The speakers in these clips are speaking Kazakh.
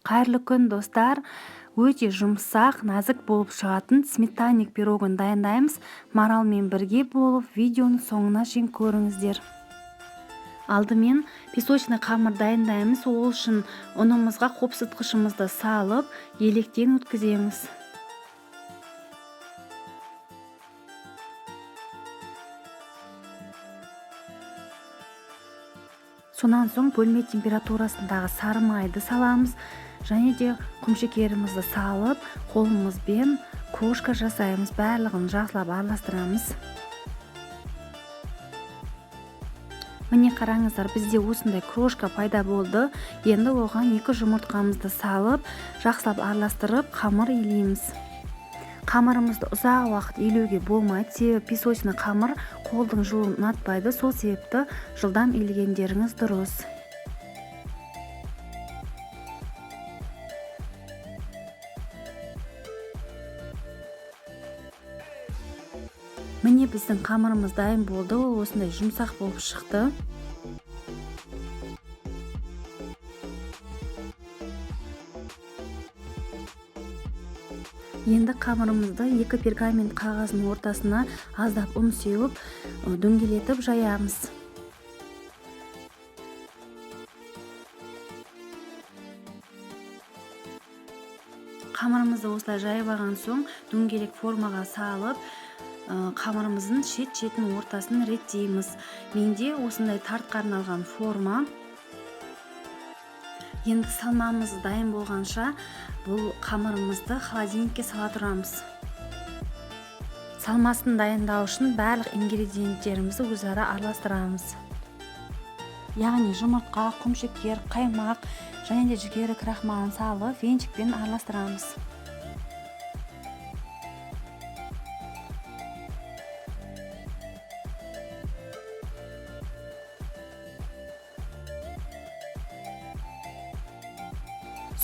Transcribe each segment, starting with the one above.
Қайырлы күн достар. Өте жұмсақ, нәзік болып шығатын сметанник пирогын дайындаймыз. Маралмен бірге болып видеоны соңына шейін көріңіздер. Алдымен песочный қамыр дайындаймыз. Ол үшін ұнымызға қопсытқышымызды салып, електен өткіземіз. Сонан соң бөлме температурасындағы сары майды саламыз, және де құмшекерімізді салып, қолымызбен крошка жасаймыз. Барлығын жақсылап араластырамыз. Міне қараңыздар, бізде осындай крошка пайда болды. Енді оған 2 жұмыртқамызды салып, жақсылап араластырып, қамыр илейміз. Қамырымызды ұзақ уақыт илеуге болмайды, себебі песочный қамыр қолдың жылуын ұнатпайды, сол себепті жылдам илегендеріңіз дұрыс. Міне біздің қамырымыз дайын болды, ол осындай жұмсақ болып шықты. Енді қамырымызды 2 пергамент қағазының ортасына аздап ұн сеуіп, дөңгелетіп жаямыз. Қамырымызды осылай жайып алған соң, дөңгелек формаға салып, қамырымыздың шет-шетін ортасын реттейміз. Менде осындай тартқа арналған форма. Енді салмамыз дайын болғанша бұл қамырымызды холодильникке сала тұрамыз. Салмасын дайындау үшін барлық ингредиенттерімізді өзара араластырамыз. Яғни жұмыртқа, құмшекер, қаймақ және де жүгері крахмалын салып, венчикпен араластырамыз.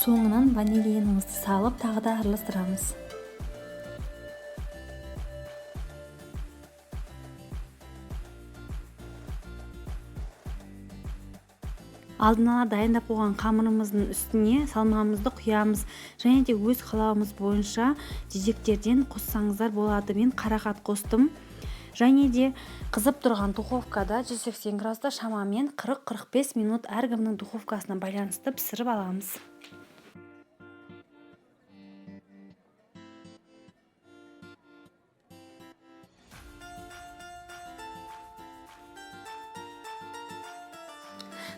Соңынан ванилинімізді салып, тағы да араластырамыз. Алдын ала дайындап қойған қамырымыздың үстіне салмамызды құямыз, және де өз қалауымыз бойынша жидектерден қоссаңыздар болады. Мен қарақат қостым. Және де қызып тұрған духовкада 180 градуста шамамен 40-45 минут әркімнің духовкасына байланысты пісіріп аламыз.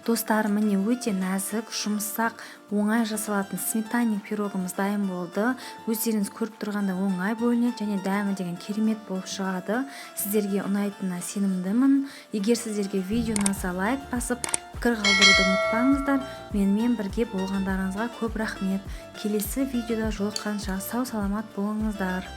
Достар, міне өте нәзік, жұмсақ, оңай жасалатын сметанник пирогымыз дайын болды. Өздеріңіз көріп тұрғанда оңай бөлінеді және дәмі деген керемет болып шығады. Сіздерге ұнайтынына сенімдімін. Егер сіздерге видео ұнаса лайк басып, пікір қалдыруды ұмытпаңыздар. Менімен бірге болғандарыңызға көп рахмет. Келесі видеода жолыққанша сау саламат болыңыздар.